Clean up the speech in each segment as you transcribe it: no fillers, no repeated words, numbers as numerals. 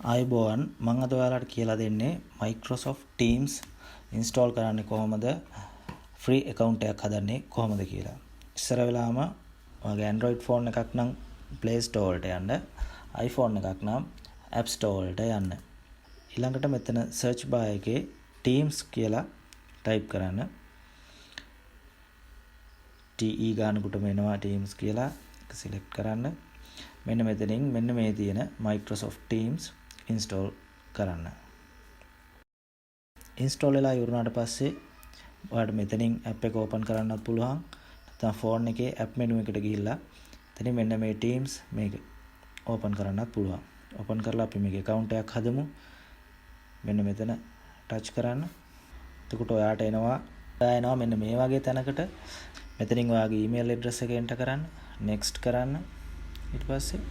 ආයුබෝවන් මම අද ඔයාලට කියලා දෙන්නේ Microsoft Teams install කරන්නේ කොහොමද free account එකක් හදන්නේ කොහොමද කියලා. ඉස්සර වෙලාවම ඔයාගේ Android phone එකක් නම් Play Store වලට යන්න, iPhone එකක් නම් App Store වලට යන්න. ඊළඟට මෙතන search bar එකේ Teams කියලා type කරන්න. TE ගානකට වෙනවා Teams කියලා select කරන්න. මෙන්න මෙතනින් මෙන්න මේ තියෙන Microsoft Teams install කරන්න. install වෙලා ඉවරනාට පස්සේ ඔයාලට මෙතනින් app එක open කරන්නත් පුළුවන්. නැත්නම් phone එකේ app menu එකට ගිහිල්ලා එතනින් මෙන්න මේ Teams මේක open කරන්නත් පුළුවන්. open කරලා අපි මේක account එකක් හදමු. මෙන්න මෙතන touch කරන්න. එතකොට ඔයාට එනවා මෙන්න මේ වගේ තැනකට. මෙතනින් ඔයාගේ email address එක enter කරන්න. next කරන්න. ඊට පස්සේ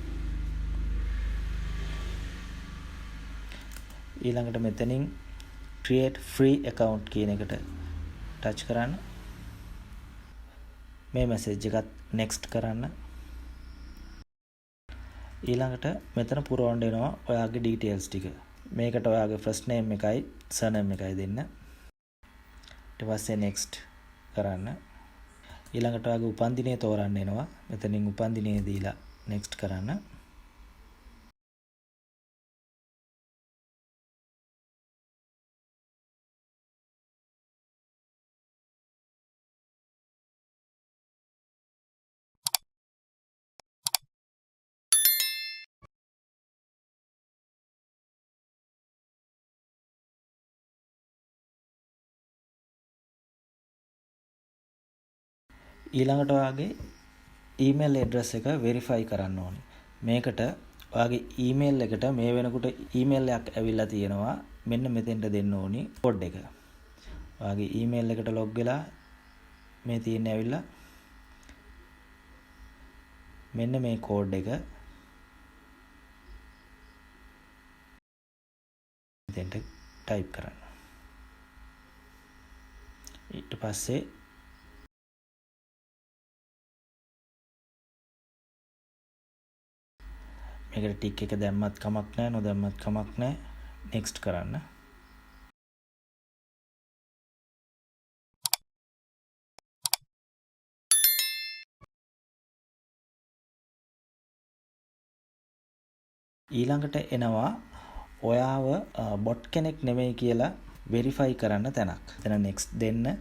ඊළඟට මෙතනින් create free account කියන එකට touch කරන්න. මේ message එකත් next කරන්න. ඊළඟට මෙතන පුරවන්න එනවා ඔයාගේ details ටික. මේකට ඔයාගේ first name එකයි surname එකයි දෙන්න. ඊට පස්සේ next කරන්න. ඊළඟට ඔයාගේ උපන්දිනය තෝරන්න එනවා. මෙතනින් උපන්දිනය දීලා next කරන්න. ඊළඟට ඔයාගේ email address එක verify කරන්න ඕනේ. මේකට ඔයාගේ email එකට මේ වෙනකොට email එකක් ඇවිල්ලා තියෙනවා. මෙන්න මෙතෙන්ට දෙන්න ඕනි code එක. ඔයාගේ email එකට log වෙලා මේ තියෙන්නේ ඇවිල්ලා මෙන්න මේ code එක මෙතෙන්ට type කරන්න. ඊට පස්සේ මේකට ටික් එක දැම්මත් කමක් නැහැ, නොදැම්මත් කමක් නැහැ. next කරන්න. ඊළඟට එනවා ඔයාව bot කෙනෙක් නෙමෙයි කියලා verify කරන්න තැනක්. එතන next දෙන්න.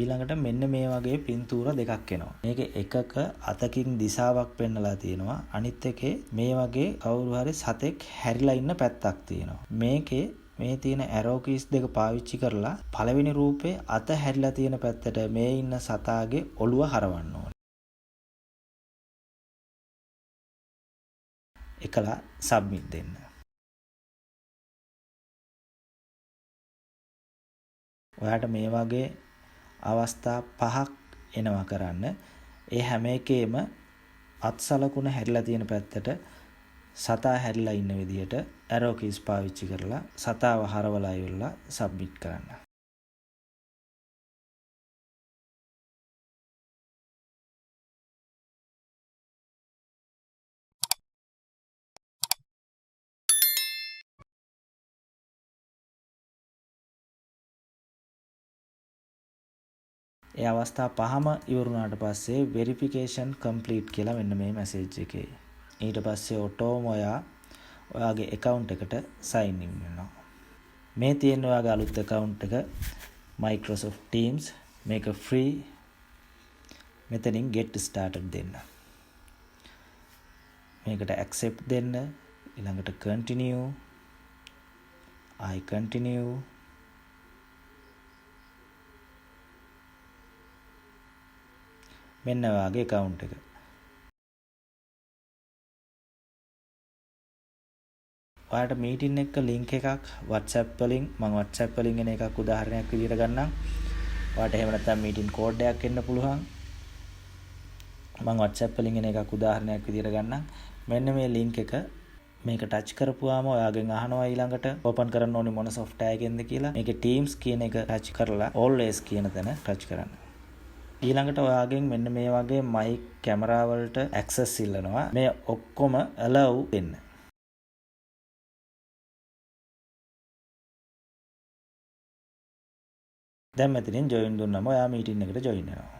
ඊළඟට මෙන්න මේ වගේ පින්තූර දෙකක් එනවා. මේකේ එකක අතකින් දිශාවක් පෙන්නලා තියෙනවා. අනිත් එකේ මේ වගේ කවුරු හරි සතෙක් හැරිලා ඉන්න පැත්තක් තියෙනවා. මේකේ මේ තියෙන arrow keys දෙක පාවිච්චි කරලා පළවෙනි රූපේ අත හැරිලා තියෙන පැත්තට මේ ඉන්න සතාගේ ඔළුව හරවන්න ඕනේ. එකලා submit දෙන්න. ඔයාට මේ වගේ අවස්ථා 5ක් එනවා කරන්න. ඒ හැම එකේම අත්සලකුණ හැරිලා තියෙන පැත්තට සතා හැරිලා ඉන්න විදිහට arrow keys පාවිච්චි කරලා සතාව හරවලා ඉවරලා submit කරන්න. ඒ අවස්ථා 5ම ඉවරුනාට පස්සේ verification complete කියලා මෙන්න මේ message එකේ. ඊට පස්සේ ඔටෝම ඔයාගේ account එකට sign in වෙනවා. මේ තියෙන ඔයාගේ අලුත් account එක Microsoft Teams මේක free. මෙතනින් get started දෙන්න. මේකට accept දෙන්න. ඊළඟට continue. I continue. මෙන්න ඔයාගේ account එක. ඔයාලට meeting එක link එකක් WhatsApp වලින් මම WhatsApp වලින් එන එකක් උදාහරණයක් විදිහට ගන්නම්. ඔයාලට එහෙම නැත්නම් meeting code එකක් එන්න පුළුවන්. මම WhatsApp වලින් එන එකක් උදාහරණයක් විදිහට ගන්නම්. මෙන්න මේ link එක මේක touch කරපුවාම ඔයාගෙන් අහනවා ඊළඟට open කරන්න ඕනේ මොන software එකෙන්ද කියලා. මේකේ Teams කියන එක touch කරලා always කියන තැන touch කරන්න. ඊළඟට ඔයාගෙන් මෙන්න මේ වගේ මයික් කැමරා වලට ඇක්සස් ඉල්ලනවා. මේ ඔක්කොම allow දෙන්න. දැන් මෙතනින් ජොයින් දුන්නම ඔයා මීටින් එකට ජොයින් වෙනවා.